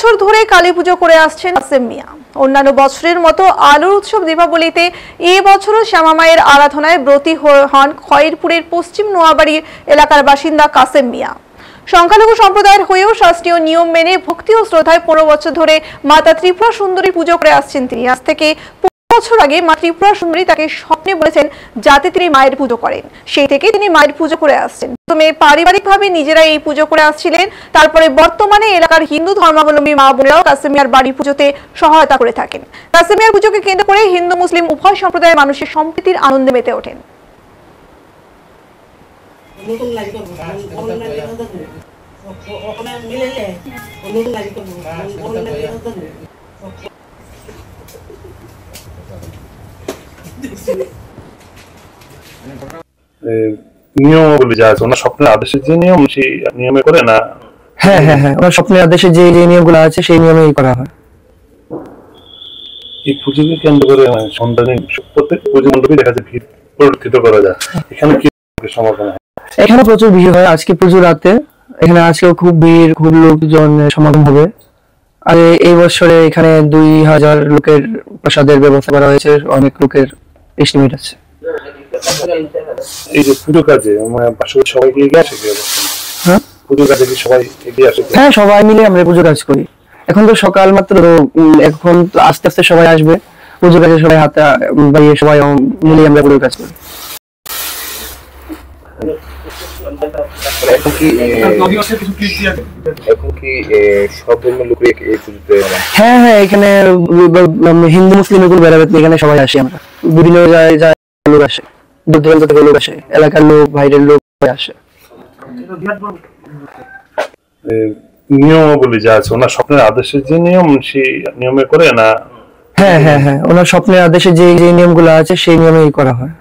বছর ধরে কালী পুজো করে আসছেন কাসেম মিয়া। অন্যান্য বছরের মতো আলোর উৎসব দীপাবলিতে এই বছরও শ্যামা মায়ের আরাধনায় ব্রতী হন খয়েরপুরের পশ্চিম নোয়াবাড়ি এলাকার বাসিন্দা কাসেম মিয়া। সংখ্যালঘু সম্প্রদায়ের হয়েও শাস্ত্রীয় নিয়ম মেনে ভক্তি ও শ্রদ্ধায় 15 বছর ধরে মাতা ত্রিপুরা সুন্দরী পুজো করে আসছেন তিনি। আজ থেকে 15 বছর আগে মা ত্রিপুরা সুন্দরী তাকে স্বপ্নে বলেছেন যাতে তিনি মায়ের পুজো করেন, সেই থেকে তিনি মায়ের পুজো করে আসছেন। প্রথমে পারিবারিকভাবে নিজেরা এই পুজো করে আসছিলেন, তারপরে বর্তমানে এলাকার হিন্দু ধর্মাবলম্বী মা বোনেরাও কাসেম মিয়ার বাড়ি পুজোতে সহায়তা করে থাকেন। কাসেম মিয়ার পুজোকে কেন্দ্র করে হিন্দু মুসলিম উভয় সম্প্রদায়ের মানুষের সম্প্রীতির আনন্দে মেতে ওঠেন। নিয়মাবলী যা আছে ওনার স্বপ্নের আদেশের যে নিয়ম সেই নিয়মে করে না? হ্যাঁ হ্যাঁ হ্যাঁ, ওনার স্বপ্নের আদেশে যে নিয়মগুলো আছে সেই নিয়মেই করা হয়। এই পুজোকে কেন্দ্র করে সন্তানের প্রত্যেক পুজো মণ্ডপে দেখা যায় ভিড় পরিলক্ষিত করা যায়, এখানে কি সমাগম হয়? এখানে প্রচুর ভিড় হয়। আজকে পুজো রাতে এখানে আজকেও খুব ভিড়, খুব লোকজন সমাগম হবে। আর এই বছরে এখানে 2000 লোকের প্রসাদের ব্যবস্থা করা হয়েছে, অনেক লোকের এস্টিমেট আছে। এই যে পুজো কাজে পাশাপাশি সবাই এগিয়ে আসে কি অবস্থা? হ্যাঁ, পুজো কাজে কি সবাই এগিয়ে আসে? হ্যাঁ, সবাই মিলে আমরা পুজো কাজ করি। এখন তো সকাল মাত্র, এখন আস্তে আস্তে সবাই আসবে পুজো কাজে, সবাই হাতে বাড়িয়ে সবাই মিলে আমরা পুজো কাজ করি। হ্যাঁ হ্যাঁ, এখানে হিন্দু মুসলিম এগুলো বেড়াবে, এখানে সবাই আসি আমরা, বিভিন্ন জায়গায় লোক আসে, দূর দূরান্ত থেকে লোক আসে, এলাকার লোক, বাইরের লোক আসে। নিয়মাবলী যা আছে ওনার স্বপ্নের আদেশের যে নিয়ম সেই নিয়মে করে না? হ্যাঁ হ্যাঁ হ্যাঁ, ওনার স্বপ্নের আদেশে যে নিয়মগুলো আছে সেই নিয়মেই করা হয়।